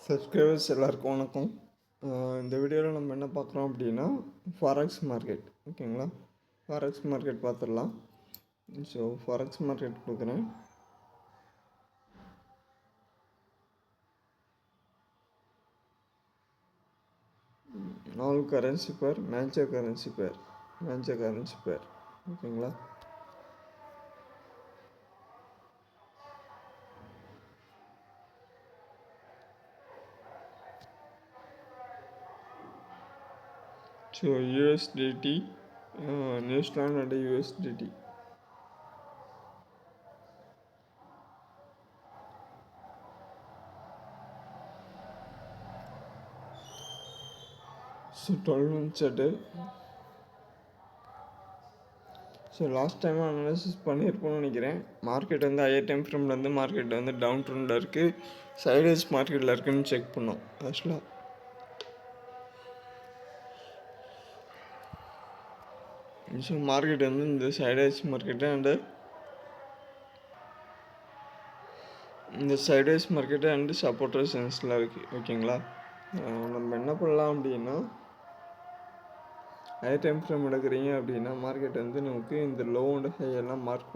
Subscribers எல்லாருக்கும் வணக்கம். இந்த வீடியோவில் நம்ம என்ன பார்க்குறோம் அப்படின்னா ஃபாரெக்ஸ் மார்க்கெட். ஓகேங்களா, ஃபாரெக்ஸ் மார்க்கெட் பார்த்துடலாம். ஸோ ஃபாரெக்ஸ் மார்க்கெட் கொடுக்குறேன். All currency pair, major currency pair. ஓகேங்களா, ஸோ யூஎஸ்டிடி, நியூசிலாந்து Zealand and. So 12 month chart. So last time analysis பண்ணியிருப்போம்னு நினைக்கிறேன். மார்க்கெட் வந்து ஹையர் டைம் ஃப்ரேம்லேருந்து மார்க்கெட் வந்து டவுன் ட்ரெண்டில் இருக்குது, சைட்வேஸ் மார்க்கெட்டில் இருக்குதுன்னு செக் பண்ணோம். ஆக்சுவலாக ஸோ மார்க்கெட் வந்து இந்த சைட்வேஸ் மார்க்கெட்டு அண்டு சப்போர்ட் ரெசிஸ்டன்ஸில் இருக்குது. ஓகேங்களா, நம்ம என்ன பண்ணலாம் அப்படின்னா, ஹையர் டைம் ஃப்ரேம் எடுக்கிறீங்க அப்படின்னா மார்க்கெட் வந்து நமக்கு இந்த லோ அண்ட் ஹை எல்லாம் மார்க்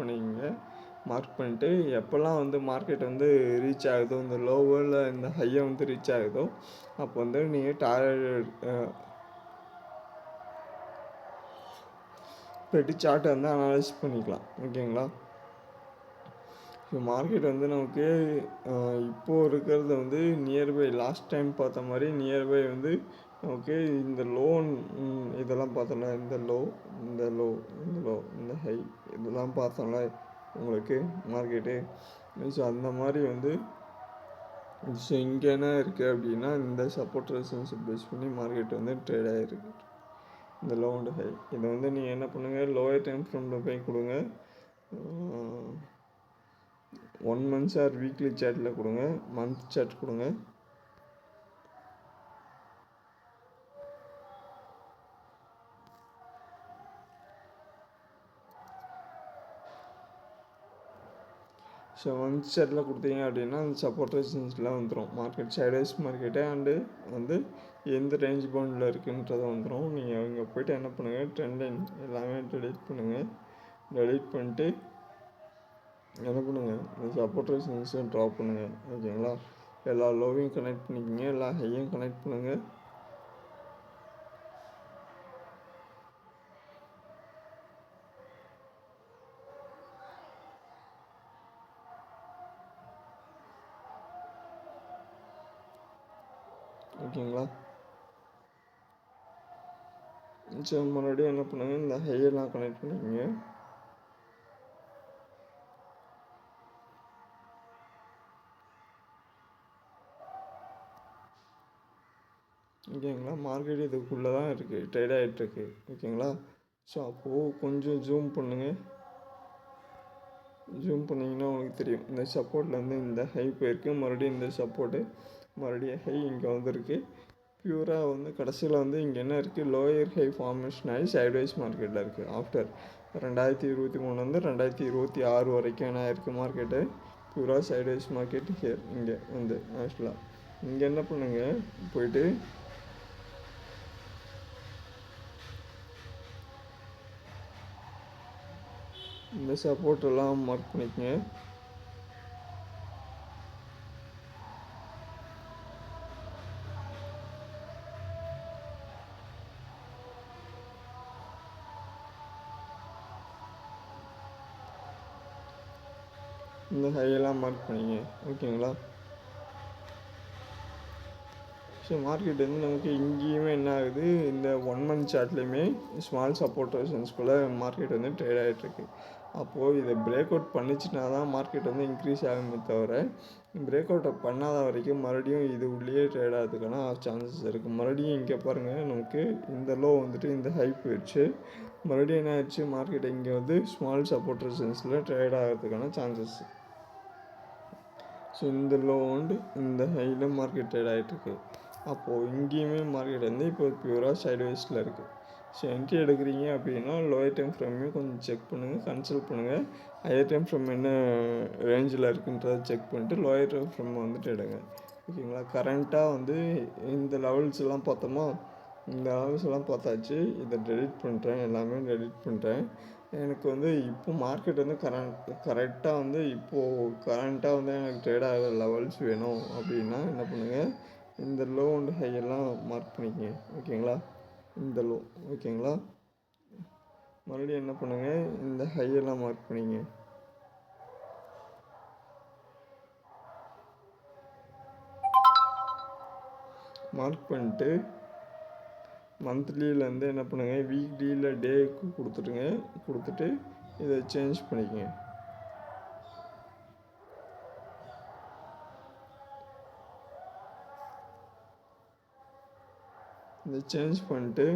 பண்ணிவிட்டு எப்போல்லாம் வந்து மார்க்கெட் வந்து ரீச் ஆகுதோ, இந்த லோவில் இந்த ஹையை வந்து ரீச் ஆகுதோ, அப்போ வந்து நீங்கள் பெட்டி சார்ட்டை வந்து அனலைஸ் பண்ணிக்கலாம். ஓகேங்களா, ஸோ மார்க்கெட் வந்து நமக்கு இப்போது இருக்கிறது வந்து நியர்பை லாஸ்ட் டைம் பார்த்த மாதிரி நியர்பை வந்து ஓகே. இந்த லோன் இதெல்லாம் பார்த்தோம்ல, இந்த ஹை இதெல்லாம் பார்த்தோம்ல உங்களுக்கு மார்க்கெட்டு. ஸோ அந்த மாதிரி வந்து ஸோ இங்கே என்ன இருக்குது அப்படின்னா, இந்த சப்போர்ட் ரெசிஸ்டன்ஸ் பேஸ் பண்ணி மார்க்கெட் வந்து ட்ரேட் ஆகிருக்கு. இந்த லோ அண்ட் ஹை இதை வந்து நீங்கள் என்ன பண்ணுங்கள், லோயர் டைம் ஃப்ரேமில் போய் கொடுங்க. 1 month ஆர் வீக்லி சார்ட்டில் கொடுங்க, மந்த் சார்ட் கொடுங்க. ஸோ மந்த் சார்ட்டில் கொடுத்தீங்க அப்படின்னா அந்த சப்போர்ட் ரெசிஸ்டன்ஸ்லாம் வந்துடும். மார்க்கெட் சைட்வேஸ் மார்க்கெட்டு அண்டு வந்து எந்த ரேஞ்ச் பவுண்டில் இருக்குன்றதை வந்துடும். நீங்கள் அங்கே போய்ட்டு என்ன பண்ணுங்கள், ட்ரெண்ட் லைன் எல்லாமே டெலிட் பண்ணுங்கள். டெலிட் பண்ணிட்டு என்ன பண்ணுங்கள், இந்த சப்போர்ட் ரெசிஸ்டன்ஸும் ட்ராப் பண்ணுங்கள். ஓகேங்களா, எல்லா லோவையும் கனெக்ட் பண்ணிக்கோங்க, எல்லா ஹையும் கனெக்ட் பண்ணுங்கள். ஓகேங்களா, சரி மறுபடியும் என்ன பண்ணுங்கள், இந்த ஹையெல்லாம் கனெக்ட் பண்ணிக்கோங்க. ஓகேங்களா, மார்க்கெட் இதுக்குள்ளே தான் இருக்குது, ட்ரேட் ஆகிட்டுருக்கு. ஓகேங்களா, ஸோ அப்போது கொஞ்சம் ஜூம் பண்ணிங்கன்னா உங்களுக்கு தெரியும். இந்த சப்போர்ட்லேருந்து இந்த ஹை போயிருக்கு, மறுபடியும் இந்த சப்போர்ட்டு, மறுபடியும் ஹை இங்கே வந்துருக்கு. பியூராக வந்து கடைசியில் வந்து இங்கே என்ன இருக்குது, லோயர் ஹை ஃபார்மேஷன் ஆகி சைட்வைஸ் மார்க்கெட்டில் இருக்குது. ஆஃப்டர் 2023 2026 வரைக்கும் என்ன இருக்குது மார்க்கெட்டு, பியூராக சைட்வைஸ் மார்க்கெட் ஹியர். இங்கே வந்து ஆக்சுவலாக இங்கே என்ன பண்ணுங்கள், போயிட்டு இந்த சப்போர்ட்டெல்லாம் மார்க் பண்ணிக்கங்க. இந்த ஹையெல்லாம் மார்க் பண்ணிங்க. ஓகேங்களா, ஸோ மார்க்கெட் வந்து நமக்கு இங்கேயுமே என்ன ஆகுது, இந்த 1 month சார்ட்லேயுமே ஸ்மால் சப்போர்ட் ரெசிஸ்டன்ஸ்குள்ளே மார்க்கெட் வந்து ட்ரேட் ஆகிட்டுருக்கு. அப்போது இதை பிரேக் அவுட் பண்ணிச்சுனா தான் மார்க்கெட் வந்து இன்க்ரீஸ் ஆகுமே தவிர, பிரேக் அவுட்டை பண்ணாத வரைக்கும் மறுபடியும் இது உள்ளே ட்ரேட் ஆகிறதுக்கான சான்சஸ் இருக்குது. மறுபடியும் இங்கே பாருங்கள், நமக்கு இந்த லோ வந்துட்டு இந்த ஹை போயிடுச்சு. மறுபடியும் என்ன ஆயிடுச்சு, மார்க்கெட் இங்கே வந்து ஸ்மால் சப்போர்ட் ரெசிஸ்டன்ஸில் ட்ரேட் ஆகிறதுக்கான சான்சஸ். ஸோ இந்த லோ வந்து இந்த ஹையில் மார்க்கெட் ட்ரேட் ஆகிட்டுருக்கு. அப்போது இங்கேயுமே மார்க்கெட் வந்து இப்போ பியூராக சைட்வேஸில் இருக்குது. ஸோ என்ட்ரி எடுக்கிறீங்க அப்படின்னா லோயர் டைம் ஃப்ரேமையும் கொஞ்சம் செக் பண்ணுங்கள், கன்சல்ட் பண்ணுங்கள். ஹையர் டைம் ஃப்ரேம் என்ன ரேஞ்சில் இருக்குன்றதை செக் பண்ணிட்டு லோயர் டைம் ஃப்ரேம் வந்துட்டு எடுங்க. ஓகேங்களா. கரண்ட்டாக வந்து இந்த லெவல்ஸ்லாம் பார்த்தோமா, இந்த லெவல்ஸ்லாம் பார்த்தாச்சு. இதை டெலிட் பண்ணுறேன், எல்லாமே டெலிட் பண்ணுறேன். எனக்கு வந்து இப்போ மார்க்கெட் வந்து கரெக்டாக வந்து இப்போது கரண்ட்டாக வந்து எனக்கு ட்ரேட் ஆகிற லெவல்ஸ் வேணும் அப்படின்னா என்ன பண்ணுங்கள், இந்த லோ அண்ட் ஹையெல்லாம் மார்க் பண்ணிக்கங்க. ஓகேங்களா. இந்த லோ, ஓகேங்களா. மறுபடியும் என்ன பண்ணுங்கள், இந்த ஹையெல்லாம் மார்க் பண்ணிங்க. மார்க் பண்ணிட்டு மந்த்லியிலேருந்து என்ன பண்ணுங்கள், வீக்லியில் டேக்கு கொடுத்துட்டுங்க. கொடுத்துட்டு இதை சேஞ்ச் பண்ணிக்கங்க. இதை சேஞ்ச் பண்ணிட்டு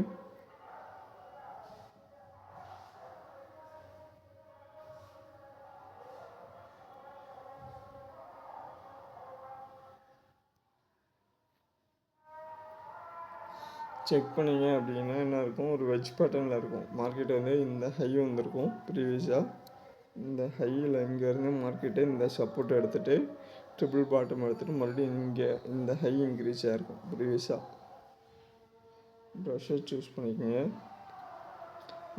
செக் பண்ணிங்க அப்படின்னா என்ன இருக்கும், ஒரு வெஜ் பேட்டர்னில் இருக்கும். மார்க்கெட் வந்து இந்த ஹை வந்திருக்கும் ப்ரீவியஸாக. இந்த ஹையில் இங்கேருந்து மார்க்கெட்டு இந்த சப்போர்ட் எடுத்துகிட்டு ட்ரிபிள் பாட்டம் எடுத்துகிட்டு மறுபடியும் இங்கே இந்த ஹை இன்க்ரீஸ் ஆகிருக்கும் ப்ரீவியஸாக. ப்ரஷை சூஸ் பண்ணிக்கோங்க.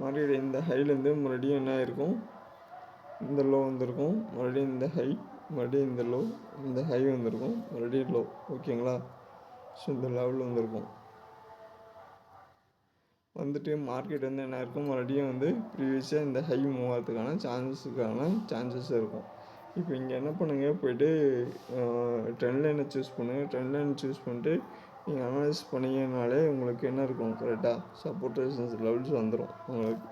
மார்க்கெட் இந்த ஹைலேருந்து மறுபடியும் என்ன ஆகிருக்கும், இந்த லோ வந்திருக்கும். மறுபடியும் இந்த ஹை, மறுபடியும் இந்த லோ, இந்த ஹை வந்திருக்கும், மறுபடியும் லோ. ஓகேங்களா. ஸோ இந்த லெவல் வந்திருக்கும். வந்துட்டு மார்க்கெட் வந்து என்ன இருக்கும், மறுபடியும் வந்து ப்ரீவியஸாக இந்த ஹை மூவ் ஆகிறதுக்கான சான்சஸ் இருக்கும். இப்போ இங்கே என்ன பண்ணுங்கள், போய்ட்டு ட்ரெண்ட் லைனை சூஸ் பண்ணுங்கள். ட்ரெண்ட் லைன் சூஸ் பண்ணிட்டு நீங்கள் அனலைஸ் பண்ணிங்கனாலே உங்களுக்கு என்ன இருக்கும், கரெக்டாக சப்போர்ட் ரெசிஸ்டன்ஸ் லெவல்ஸ் வந்துடும் உங்களுக்கு.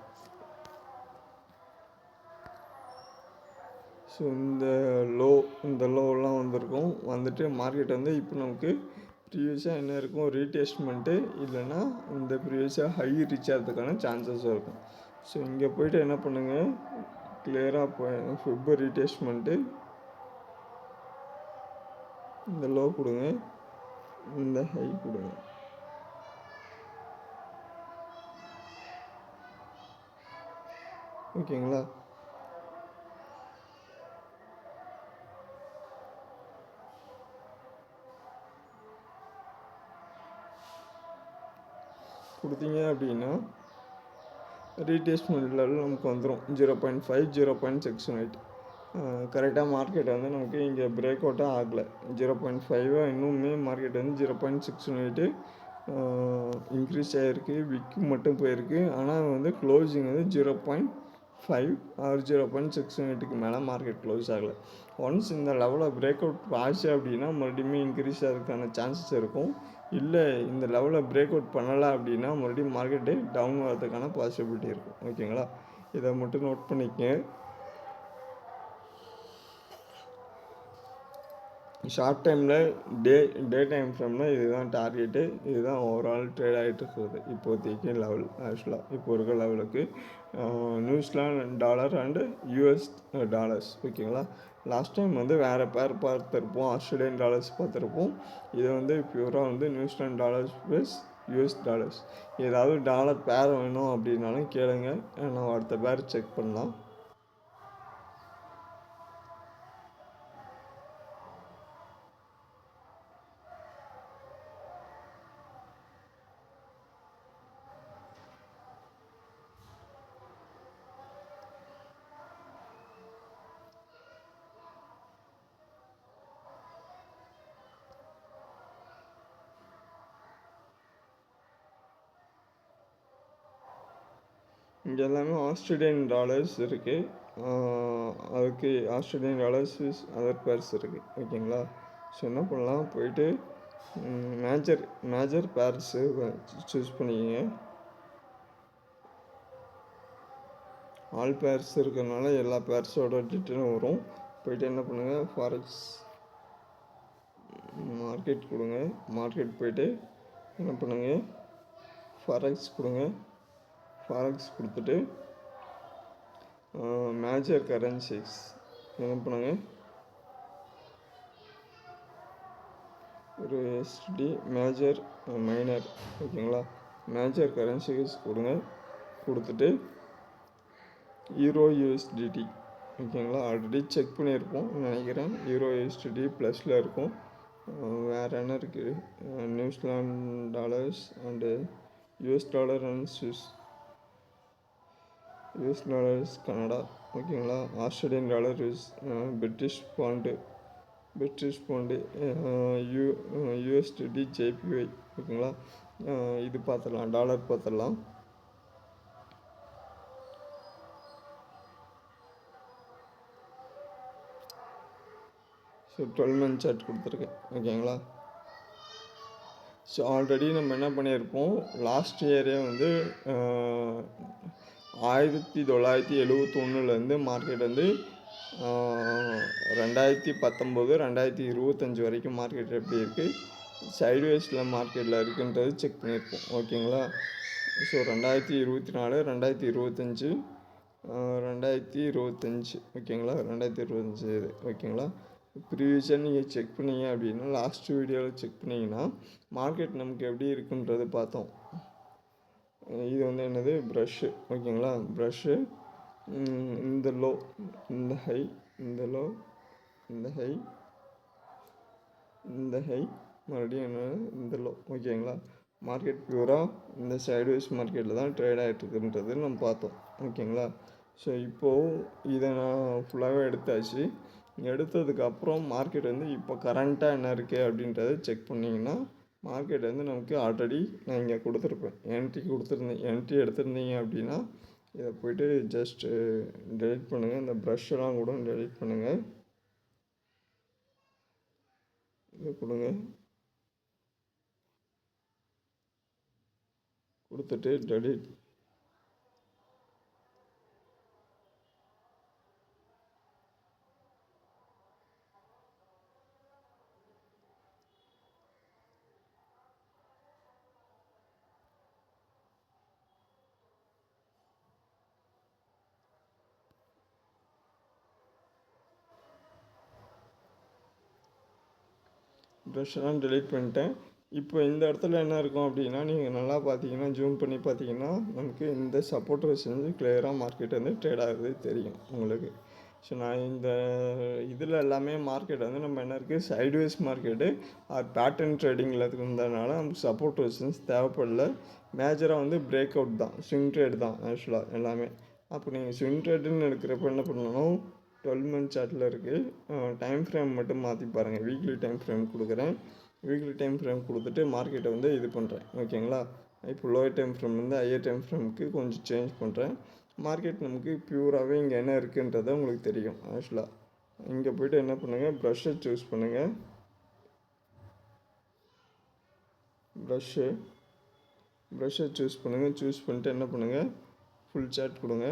ஸோ இந்த லோவெல்லாம் வந்திருக்கும். வந்துட்டு மார்க்கெட் வந்து இப்போ நமக்கு ப்ரீவியஸாக என்ன இருக்கும், ரீடெஸ்ட்மெண்ட்டு இல்லைன்னா இந்த ப்ரீவியஸாக ஹை ரீச் ஆகிறதுக்கான சான்சஸ் இருக்கும். ஸோ இங்கே போய்ட்டு என்ன பண்ணுங்கள், கிளியராக ஃபெப் ரீடெஸ்ட்மெண்ட்டு இந்த லோ கொடுங்க, இந்த ஹை கொடுங்க. ஓகேங்களா. கொடுத்தீங்க அப்படின்னா ரீடெஸ்ட்மெண்ட் லெவல் நமக்கு வந்துடும் 0.5 0.618. கரெக்டாக மார்க்கெட் வந்து நமக்கு இங்கே பிரேக் அவுட்டாக ஆகலை. 0.5 இன்னுமே மார்க்கெட் வந்து 0.618 இன்க்ரீஸ் ஆகிருக்கு. விக்கு மட்டும் போயிருக்கு. ஆனால் வந்து க்ளோசிங் வந்து 0.5 ஆர் 0.618க்கு மேலே மார்க்கெட் க்ளோஸ் ஆகலை. ஒன்ஸ் இந்த லெவலில் பிரேக் அவுட் ஆச்சு அப்படின்னா மறுபடியும் இன்க்ரீஸ் ஆகிறதுக்கான சான்சஸ் இருக்கும். இல்லை இந்த லெவலில் பிரேக் அவுட் பண்ணலை அப்படின்னா மறுபடியும் மார்க்கெட்டு டவுன் வரதுக்கான பாசிபிலிட்டி இருக்கும். ஓகேங்களா. இதை மட்டும் நோட் பண்ணிக்கங்க. ஷார்ட் டைமில் டே டைம் ஃப்ரேமில் இதுதான் டார்கெட்டு, இதுதான் ஓவரால் ட்ரேட் ஆகிட்டு இருக்கிறது இப்போதைக்கு லெவல். ஆக்சுவலாக இப்போ இருக்க லெவலுக்கு New Zealand dollar and US dollars. ஓகேங்களா. லாஸ்ட் டைம் வந்து வேறு பேர் பார்த்துருப்போம், ஆஸ்திரேலியன் டாலர்ஸ் பார்த்துருப்போம். இது வந்து பியூராக வந்து New Zealand dollars plus US dollars. ஏதாவது டாலர் பேர் வேணும் அப்படின்னாலும் கேளுங்க, நான் அடுத்த பேர் செக் பண்ணலாம். இங்கே எல்லாமே ஆஸ்திரேலியன் டாலர்ஸ் இருக்குது. அதுக்கு ஆஸ்திரேலியன் டாலர்ஸ் அதர் பேர்ஸ் இருக்குது. ஓகேங்களா. ஸோ என்ன பண்ணலாம், போயிட்டு மேஜர் பேர்ஸு சூஸ் பண்ணிக்கங்க. ஆல் பேர்ஸ் இருக்கிறதுனால எல்லா பேர்ஸோட டீட்டெயிலும் வரும். போயிட்டு என்ன பண்ணுங்கள், ஃபாரெக்ஸ் மார்க்கெட் கொடுங்க. மார்க்கெட் போயிட்டு என்ன பண்ணுங்கள், ஃபாரெக்ஸ் கொடுங்க. ஃபாரெக்ஸ் கொடுத்துட்டு மேஜர் கரன்சிஸ் என்ன பண்ணுங்க, ஒரு எஸ்டி மேஜர் மைனர். ஓகேங்களா. மேஜர் கரன்சிஸ் கொடுங்க. கொடுத்துட்டு யூரோ யூஎஸ்டிடி. ஓகேங்களா. ஆல்ரெடி செக் பண்ணியிருப்போம் நினைக்கிறேன். யூரோ யூஎஸ்டிடி ப்ளஸில் இருக்கும். வேறு என்ன இருக்குது, New Zealand dollars and US dollar and US dollars Canada, ஓகேங்களா. Australian dollar British pound, USD JPY, ஓகேங்களா. இது பார்த்துடலாம், டாலர் பார்த்துடலாம். ஸோ 12 month சார்ட் கொடுத்துருக்கேன், ஓகேங்களா. ஸோ ஆல்ரெடி நம்ம என்ன பண்ணியிருப்போம், லாஸ்ட் இயரே வந்து 1971 மார்க்கெட் வந்து 2019 2025 வரைக்கும் மார்க்கெட் எப்படி இருக்குது, சைட்வேஸில் மார்க்கெட்டில் இருக்குன்றது செக் பண்ணியிருப்போம், ஓகேங்களா. ஸோ 2024 2025 2025, ஓகேங்களா. 2025 ஓகேங்களா. ப்ரீவியஸாக நீங்கள் செக் பண்ணீங்க அப்படின்னா, லாஸ்ட் வீடியோவில் செக் பண்ணிங்கன்னா மார்க்கெட் நமக்கு எப்படி இருக்குன்றது பார்த்தோம். இது வந்து என்னது, ப்ரஷ்ஷு, ஓகேங்களா. ப்ரஷ்ஷு இந்த லோ, இந்த ஹை, இந்த லோ, இந்த ஹை, இந்த ஹை, மறுபடியும் என்ன, இந்த லோ, ஓகேங்களா. மார்க்கெட் பியூராக இந்த சைட்வேஸ் மார்க்கெட்டில் தான் ட்ரேட் ஆகிட்டுருக்குன்றது நம்ம பார்த்தோம், ஓகேங்களா. ஸோ இப்போது இதை நான் ஃபுல்லாகவே எடுத்தாச்சு. எடுத்ததுக்கப்புறம் மார்க்கெட் வந்து இப்போ கரண்ட்டாக என்ன இருக்குது அப்படின்றத செக் பண்ணிங்கன்னா, மார்க்கெட் வந்து நமக்கு ஆல்ரெடி நான் இங்கே கொடுத்துருப்பேன், என்ட்ரி எடுத்திருந்தீங்க அப்படின்னா இதை போய்ட்டு ஜஸ்ட்டு டெலிட் பண்ணுங்கள். இந்த ப்ரஷ்ஷெல்லாம் கூட டெலிட் பண்ணுங்கள். இதை கொடுங்க, கொடுத்துட்டு டெலிட். ப்ரஷ்ஷெல்லாம் டெலிட் பண்ணிட்டேன். இப்போ இந்த இடத்துல என்ன இருக்கும் அப்படின்னா, நீங்கள் நல்லா பார்த்தீங்கன்னா, ஜூம் பண்ணி பார்த்தீங்கன்னா நமக்கு இந்த சப்போர்ட் ரெசிஸ்டன்ஸ் கிளியராக மார்க்கெட் வந்து ட்ரேட் ஆகுது தெரியும் உங்களுக்கு. ஸோ நான் இந்த இதில் எல்லாமே மார்க்கெட் வந்து நம்ம என்ன இருக்குது, சைட்வேஸ் மார்க்கெட்டு பேட்டர்ன் ட்ரேடிங்கில் இருந்ததுனால நமக்கு சப்போர்ட் ரெசிஸ்டன்ஸ் தேவைப்படல. மேஜராக வந்து பிரேக் அவுட் தான், ஸ்விங் ட்ரேட் தான் ஆக்சுவலாக எல்லாமே. அப்போ நீங்கள் ஸ்விங் ட்ரேடுன்னு எடுக்கிறப்ப என்ன பண்ணணும், 12 month சார்ட்டில் இருக்குது. டைம் ஃப்ரேம் மட்டும் மாற்றி பாருங்கள். வீக்லி டைம் ஃப்ரேம் கொடுக்குறேன். வீக்லி டைம் ஃப்ரேம் கொடுத்துட்டு மார்க்கெட்டை வந்து இது பண்ணுறேன், ஓகேங்களா. இப்போ லோயர் டைம் ஃப்ரேம் வந்து ஹையர் டைம் ஃப்ரேமுக்கு கொஞ்சம் சேஞ்ச் பண்ணுறேன். மார்க்கெட் நமக்கு பியூராகவே இங்கே என்ன இருக்குன்றதை உங்களுக்கு தெரியும் ஆக்சுவலாக. இங்கே போய்ட்டு என்ன பண்ணுங்கள், ப்ரஷ்ஷை சூஸ் பண்ணுங்கள். ப்ரஷ்ஷை சூஸ் பண்ணுங்கள். சூஸ் பண்ணிட்டு என்ன பண்ணுங்கள், ஃபுல் சார்ட் கொடுங்க.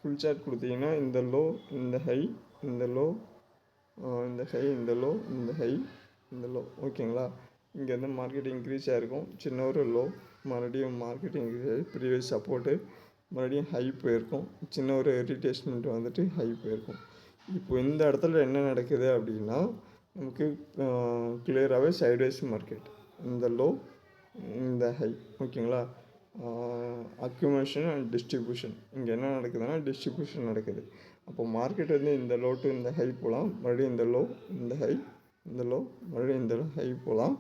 ஃபுல் சார்ட் கொடுத்தீங்கன்னா இந்த லோ, இந்த ஹை, இந்த லோ, இந்த ஹை, இந்த லோ, இந்த ஹை, இந்த லோ, ஓகேங்களா. இங்கேருந்து மார்க்கெட் இன்க்ரீஸ் ஆகிருக்கும், சின்ன ஒரு லோ, மறுபடியும் மார்க்கெட் இன்க்ரீஸ் ஆகி ப்ரீவியஸ் சப்போர்ட்டு, மறுபடியும் ஹை போயிருக்கும், சின்ன ஒரு ரிட்டேஸ்மெண்ட் வந்துட்டு ஹை போயிருக்கும். இப்போ இந்த இடத்துல என்ன நடக்குது அப்படின்னா, நமக்கு கிளியராகவே சைட்வேஸ் மார்க்கெட், இந்த லோ, இந்த ஹை, ஓகேங்களா. அக்யூமுலேஷன் அண்ட் டிஸ்ட்ரிபியூஷன், இங்கே என்ன நடக்குதுன்னா டிஸ்ட்ரிபியூஷன் நடக்குது. அப்போ மார்க்கெட் வந்து இந்த லோ டு இந்த ஹை போகலாம், மறுபடியும் இந்த லோ, இந்த ஹை, இந்த லோ, மறுபடியும் இந்த ஹை போகலாம்.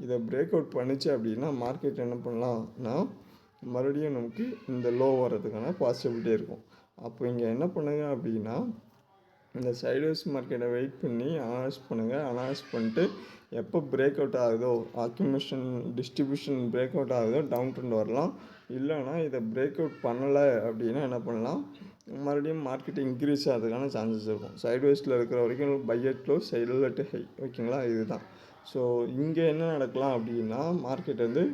இதை பிரேக் அவுட் பண்ணிச்சு அப்படின்னா மார்க்கெட் என்ன பண்ணலாம்னா, மறுபடியும் நமக்கு இந்த லோ வர்றதுக்கான பாசிபிலிட்டி இருக்கும். அப்போ இங்கே என்ன பண்ணுங்க அப்படின்னா, இந்த சைட்வேஸ் மார்க்கெட்டை வெயிட் பண்ணி அனலைஸ் பண்ணுங்கள். அனலைஸ் பண்ணிட்டு எப்போ பிரேக் அவுட் ஆகுதோ, அக்யூமுலேஷன் டிஸ்ட்ரிபியூஷன் பிரேக் அவுட் ஆகுதோ டவுன் ட்ரெண்ட் வரலாம். இல்லைனா இதை பிரேக் அவுட் பண்ணலை அப்படின்னா என்ன பண்ணலாம், மறுபடியும் மார்க்கெட் இன்க்ரீஸ் ஆகிறதுக்கான சான்சஸ் இருக்கும். சைட்வேஸில் இருக்கிற வரைக்கும் பையட் க்ளோஸ், சைடில் ஹை, ஓகேங்களா. இதுதான். ஸோ இங்கே என்ன நடக்கலாம் அப்படின்னா, மார்க்கெட் வந்து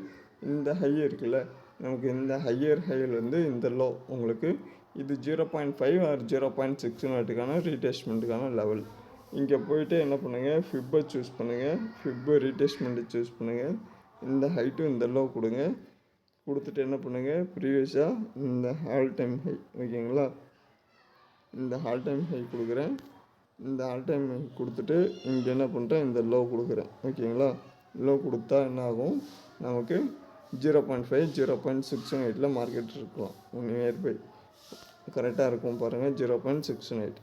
இந்த ஹை இருக்குல்ல, நமக்கு இந்த ஹையர் ஹையிலேருந்து இந்த லோ, உங்களுக்கு இது 0.5 ஆர் 0.6 ரீடெஸ்ட்மெண்ட்டுக்கான லெவல். இங்கே போய்ட்டு என்ன பண்ணுங்கள், ஃபிப்பை சூஸ் பண்ணுங்கள். ஃபிப்பு ரீடெஸ்ட்மெண்ட்டை சூஸ் பண்ணுங்கள். இந்த ஹைட்டு இந்த லோ கொடுங்க. கொடுத்துட்டு என்ன பண்ணுங்கள், ப்ரீவியஸாக இந்த ஆல் டைம் ஹை, ஓகேங்களா. இந்த ஆல் டைம் ஹை கொடுக்குறேன். இந்த ஆல் டைம் ஹை கொடுத்துட்டு இங்கே என்ன பண்ணுறேன், இந்த லோ கொடுக்குறேன், ஓகேங்களா. லோ கொடுத்தா என்ன ஆகும், நமக்கு 0.5 0.68 மார்க்கெட் இருக்கலாம் நியர்பை. கரெக்டாக இருக்கும் பாருங்கள், 0.68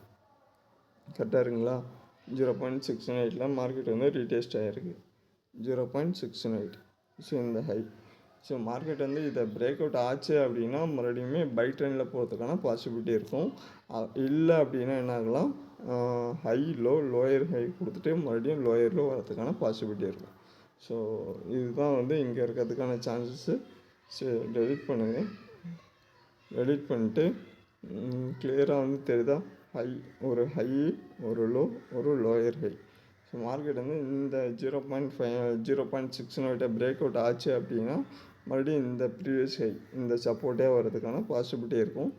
கரெக்டாக இருக்குங்களா. 0.69 மார்க்கெட் வந்து ரீடெஸ்ட் ஆகிருக்கு 0.69. ஸோ இந்த ஹை. ஸோ மார்க்கெட் வந்து இதை பிரேக் அவுட் ஆச்சு அப்படின்னா மறுபடியுமே பை ட்ரெண்டில் போகிறதுக்கான பாசிபிலிட்டி இருக்கும். இல்லை அப்படின்னா என்ன ஆகலாம், ஹை லோ லோயர் ஹை கொடுத்துட்டு மறுபடியும் லோயர் லோ வரதுக்கான பாசிபிலிட்டி இருக்கும். ஸோ இதுதான் வந்து இங்கே இருக்கிறதுக்கான சான்சஸ்ஸு. ஸோ டெலிட் பண்ணுங்கள். எடிட் பண்ணிட்டு கிளியராக வந்து தெரியுதா, ஒரு ஹை ஒரு லோ ஒரு லோயர் ஹை. ஸோ மார்க்கெட் வந்து இந்த 0.6 பிரேக் அவுட் ஆச்சு அப்படின்னா மறுபடியும் இந்த ப்ரீவியஸ் ஹை இந்த சப்போர்ட்டே வர்றதுக்கான பாசிபிலிட்டி இருக்கும்.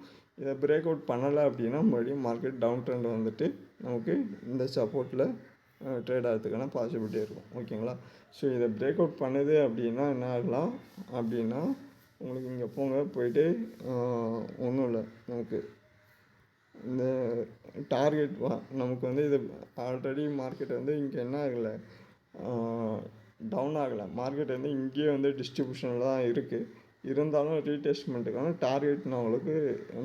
இதை பிரேக் அவுட் பண்ணலை அப்படின்னா மறுபடியும் மார்க்கெட் டவுன் ட்ரெண்ட் வந்துட்டு நமக்கு இந்த சப்போர்ட்டில் ட்ரேட் ஆகிறதுக்கான பாசிபிலிட்டி இருக்கும். ஓகேங்களா. ஸோ இதை பிரேக் அவுட் பண்ணுது அப்படின்னா என்ன ஆகலாம் அப்படின்னா உங்களுக்கு இங்கே போங்க, போயிட்டு ஒன்றும் இல்லை, நமக்கு இந்த டார்கெட் நமக்கு வந்து இது ஆல்ரெடி மார்க்கெட் வந்து இங்கே என்ன ஆகலை, டவுன் ஆகலை. மார்க்கெட் வந்து இங்கேயே வந்து டிஸ்ட்ரிபியூஷனில் தான் இருக்குது. இருந்தாலும் ரீடெஸ்ட்மெண்ட்டுக்கான டார்கெட் நம்மளுக்கு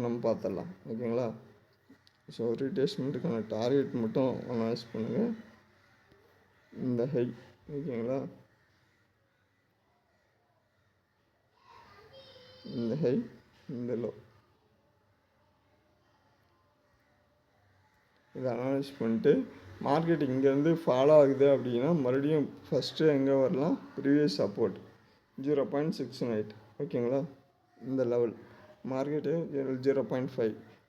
நம்ம பார்த்துடலாம். ஓகேங்களா. ஸோ ரீடெஸ்ட்மெண்ட்டுக்கான டார்கெட் மட்டும் அனலைஸ் பண்ணுங்கள். இந்த ஹை. ஓகேங்களா. இந்த ஹை இந்த லோ இதை அனலைஸ் பண்ணிட்டு மார்க்கெட் இங்கேருந்து ஃபாலோ ஆகுது அப்படின்னா மறுபடியும் ஃபஸ்ட்டு எங்கே வரலாம், ப்ரீவியஸ் சப்போர்ட் 0.69. ஓகேங்களா. இந்த லெவல் மார்க்கெட்டு 0.5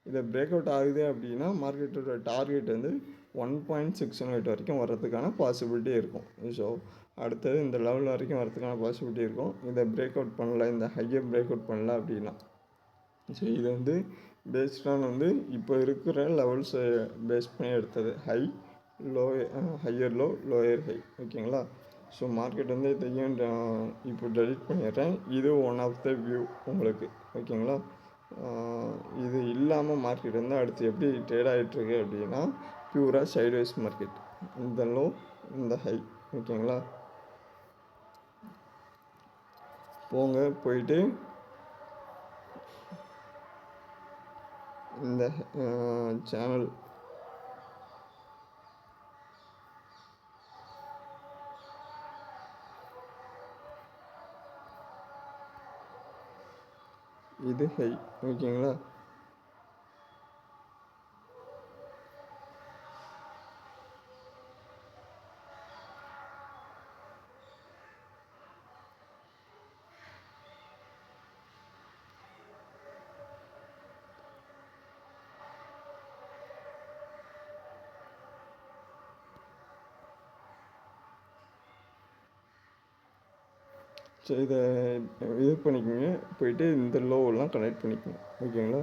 இதை பிரேக் அவுட் ஆகுது அப்படின்னா மார்க்கெட்டோட டார்கெட் வந்து 1.6 வரைக்கும் வர்றதுக்கான பாசிபிலிட்டி இருக்கும். ஸோ அடுத்தது இந்த லெவல் வரைக்கும் வரதுக்கான பாசிபிலிட்டி இருக்கும். இதை பிரேக் அவுட் பண்ணல, இந்த ஹையை பிரேக் அவுட் பண்ணல அப்படின்னா. ஸோ இது வந்து பேஸ்டான் வந்து இப்போ இருக்கிற லெவல்ஸை பேஸ் பண்ணி எடுத்தது. Higher low lower high. ஓகேங்களா. ஸோ மார்க்கெட் வந்து இதையும் இப்போ டெலிட் பண்ணிடுறேன். இது ஒன் ஆஃப் த வியூ உங்களுக்கு. ஓகேங்களா. இது இல்லாமல் மார்க்கெட் வந்து அடுத்து எப்படி ட்ரேட் ஆகிட்டுருக்கு அப்படின்னா பியூராக சைட்வேஸ் மார்க்கெட். இந்த லோ இந்த ஹை. ஓகேங்களா. போங்க, போயிட்டு இந்த சேனல் இது ஹை. ஓகேங்களா. ஸோ இதை இது பண்ணிக்கோங்க, போயிட்டு இந்த லோவெல்லாம் கனெக்ட் பண்ணிக்கோங்க. ஓகேங்களா.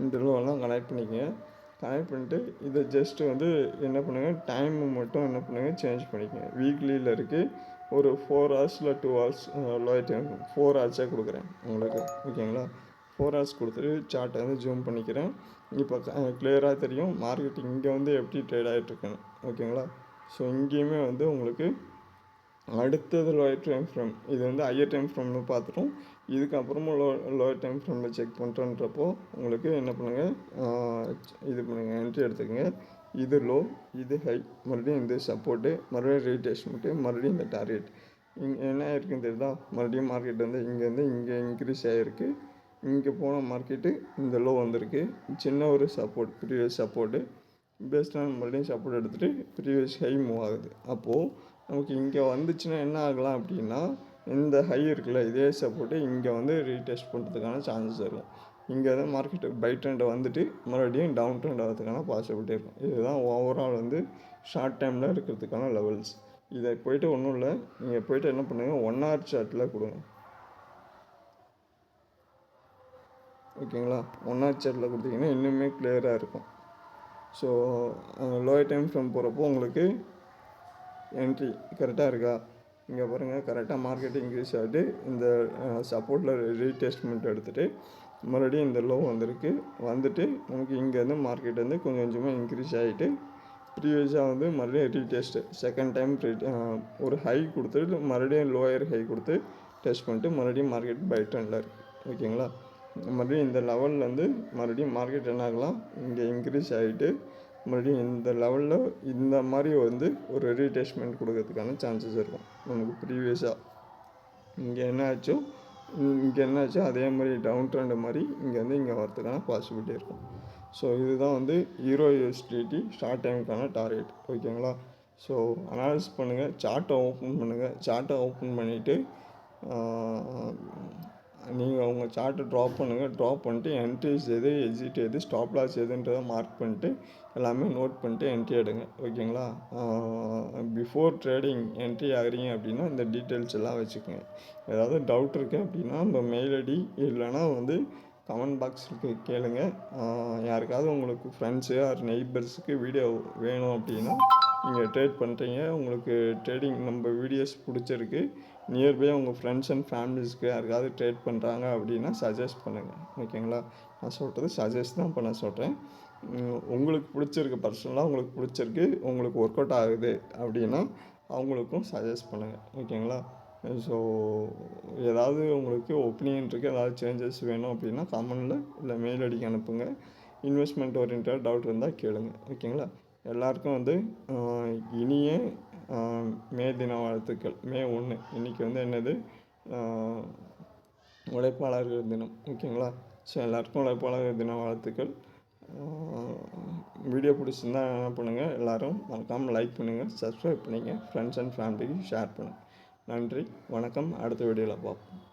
இந்த லோவெல்லாம் கனெக்ட் பண்ணிக்கோங்க. கனெக்ட் பண்ணிட்டு இதை ஜஸ்ட்டு வந்து என்ன பண்ணுங்கள், டைமு மட்டும் என்ன பண்ணுங்கள் சேஞ்ச் பண்ணிக்கோங்க. வீக்லியில் இருக்குது ஒரு 4 hours 2 hours low time 4 hours கொடுக்குறேன் உங்களுக்கு. ஓகேங்களா. 4 hours கொடுத்துட்டு சார்ட்டை வந்து ஜூம் பண்ணிக்கிறேன். இப்போ கிளியராக தெரியும் மார்க்கெட் இங்கே வந்து எப்படி ட்ரேட் ஆகிட்ருக்குன்னு. ஓகேங்களா. ஸோ இங்கேயுமே வந்து உங்களுக்கு அடுத்தது லோயர் டைம் ஃப்ரேம், இது வந்து ஹையர் டைம் ஃப்ரேம்னு பார்த்துட்டோம். இதுக்கப்புறமும் லோயர் டைம் ஃப்ரேமில் செக் பண்ணுறன்றப்போ உங்களுக்கு என்ன பண்ணுங்கள், இது பண்ணுங்கள், என்ட்ரி எடுத்துக்கோங்க. இது லோ இது ஹை, மறுபடியும் இந்த சப்போர்ட்டு, மறுபடியும் ரீடெஸ்ட்மெண்ட்டு, மறுபடியும் இந்த டார்கெட். இங்கே என்ன ஆயிருக்குன்னு தெரியுதா, மறுபடியும் மார்க்கெட் வந்து இங்கேருந்து இங்கே இன்க்ரீஸ் ஆகிருக்கு. இங்கே போன மார்க்கெட்டு இந்த லோ வந்திருக்கு. சின்ன ஒரு சப்போர்ட் ப்ரீவியஸ் சப்போர்ட்டு பேஸ்டான மறுபடியும் சப்போர்ட் எடுத்துகிட்டு ப்ரீவியஸ் ஹை மூவ் ஆகுது. அப்போது நமக்கு இங்கே வந்துச்சுன்னா என்ன ஆகலாம் அப்படின்னா இந்த ஹை இருக்குல்ல இதே சப்போர்ட்டு இங்கே வந்து ரீடெஸ்ட் பண்ணுறதுக்கான சான்சஸ் இருக்கும். இங்கே தான் மார்க்கெட்டு பை ட்ரெண்ட் வந்துட்டு மறுபடியும் டவுன் ட்ரெண்ட் ஆகிறதுக்கான பாசிபிலிட்டி இருக்கும். இதுதான் ஓவரால் வந்து ஷார்ட் டைமில் இருக்கிறதுக்கான லெவல்ஸ். இதை போய்ட்டு ஒன்றும் இல்லை, நீங்கள் போய்ட்டு என்ன பண்ணுங்கள், 1 hour சார்ட்டில் கொடுங்க. ஓகேங்களா. 1 hour சார்ட்டில் கொடுத்தீங்கன்னா இன்னுமே கிளியராக இருக்கும். ஸோ லோயர் டைம் ஃப்ரேம் போகிறப்போ உங்களுக்கு என்ட்ரி கரெக்டாக இருக்கா, இங்கே பாருங்கள் கரெக்டாக மார்க்கெட் இன்க்ரீஸ் ஆகிட்டு இந்த சப்போர்ட்டில் ரீடெஸ்ட்மெண்ட் எடுத்துகிட்டு மறுபடியும் இந்த லோ வந்துட்டு நமக்கு இங்கேருந்து மார்க்கெட் வந்து கொஞ்சம் கொஞ்சமாக இன்க்ரீஸ் ஆகிட்டு ப்ரீவியஸாக வந்து மறுபடியும் ரீடெஸ்ட்டு செகண்ட் டைம் ஒரு ஹை கொடுத்துட்டு மறுபடியும் லோயர் ஹை கொடுத்து டெஸ்ட் பண்ணிட்டு மறுபடியும் மார்க்கெட் பை ட்ரெண்டில் இருக்குது. ஓகேங்களா, மறுபடியும் இந்த லெவலில் வந்து மறுபடியும் மார்க்கெட் என்ன ஆகலாம், இங்கே இன்க்ரீஸ் ஆகிட்டு மறுபடியும் இந்த லெவலில் இந்த மாதிரி வந்து ஒரு ரீடெஸ்ட்மெண்ட் கொடுக்கறதுக்கான சான்சஸ் இருக்கும். நமக்கு ப்ரீவியஸாக இங்கே என்ன ஆச்சோ அதே மாதிரி டவுன் ட்ரெண்டு மாதிரி இங்கே வரதுக்கான பாசிபிலிட்டி இருக்கும். ஸோ இதுதான் வந்து ஈரோ யூஎஸ்டிடி ஷார்ட் டைமுக்கான டார்கெட். ஓகேங்களா, ஸோ அனாலிசிஸ் பண்ணுங்கள், சார்ட்டை ஓப்பன் பண்ணுங்கள். சார்ட்டை ஓப்பன் பண்ணிவிட்டு நீங்கள் உங்கள் சார்ட்டை ட்ராப் பண்ணுங்கள். ட்ராப் பண்ணிட்டு என்ட்ரிஸ் எது, எக்ஸிட் எது, ஸ்டாப் லாஸ் எதுன்றதை மார்க் பண்ணிட்டு எல்லாமே நோட் பண்ணிட்டு என்ட்ரி எடுங்க. ஓகேங்களா, பிஃபோர் ட்ரேடிங் என்ட்ரி ஆகிறீங்க அப்படின்னா இந்த டீட்டெயில்ஸ் எல்லாம் வச்சுக்கோங்க. ஏதாவது டவுட் இருக்குது அப்படின்னா நம்ம மெயில் ஐடி இல்லைனா வந்து கமெண்ட் பாக்ஸுக்கு கேளுங்க. யாருக்காவது உங்களுக்கு ஃப்ரெண்ட்ஸு ஆர் நெய்பர்ஸுக்கு வீடியோ வேணும் அப்படின்னா நீங்கள் ட்ரேட் பண்ணுறீங்க, உங்களுக்கு ட்ரேடிங் நம்ம வீடியோஸ் பிடிச்சிருக்கு, நியர்பை உங்கள் ஃப்ரெண்ட்ஸ் அண்ட் ஃபேமிலிஸ்க்கு யாருக்காவது ட்ரேட் பண்ணுறாங்க அப்படின்னா சஜஸ்ட் பண்ணுங்கள். ஓகேங்களா, நான் சொல்கிறது சஜஸ்ட் தான் பண்ண சொல்கிறேன். உங்களுக்கு பிடிச்சிருக்கு, பர்சனலாக உங்களுக்கு பிடிச்சிருக்கு, உங்களுக்கு ஒர்க் அவுட் ஆகுது அப்படின்னா அவங்களுக்கும் சஜஸ்ட் பண்ணுங்கள். ஓகேங்களா, ஸோ ஏதாவது உங்களுக்கு ஒப்பீனியன் இருக்குது, ஏதாவது சேஞ்சஸ் வேணும் அப்படின்னா கமெண்டில் இல்லை மெயில் ஐடிக்கு அனுப்புங்க. இன்வெஸ்ட்மெண்ட் ஓரியன்டாக டவுட் இருந்தால் கேளுங்க. ஓகேங்களா, எல்லாருக்கும் வந்து இனிய மே தின வாழ்த்துக்கள். மே 1 இன்றைக்கி வந்து என்னது, உழைப்பாளர்கள் தினம். ஓகேங்களா, ஸோ எல்லாருக்கும் உழைப்பாளர்கள் தின வாழ்த்துக்கள். வீடியோ பிடிச்சிருந்தா என்ன பண்ணுங்கள், எல்லோரும் மறக்காமல் லைக் பண்ணுங்கள், சப்ஸ்கிரைப் பண்ணிங்க, ஃப்ரெண்ட்ஸ் அண்ட் ஃபேமிலிக்கு ஷேர் பண்ணுங்கள். நன்றி, வணக்கம். அடுத்த வீடியோவில் பார்ப்போம்.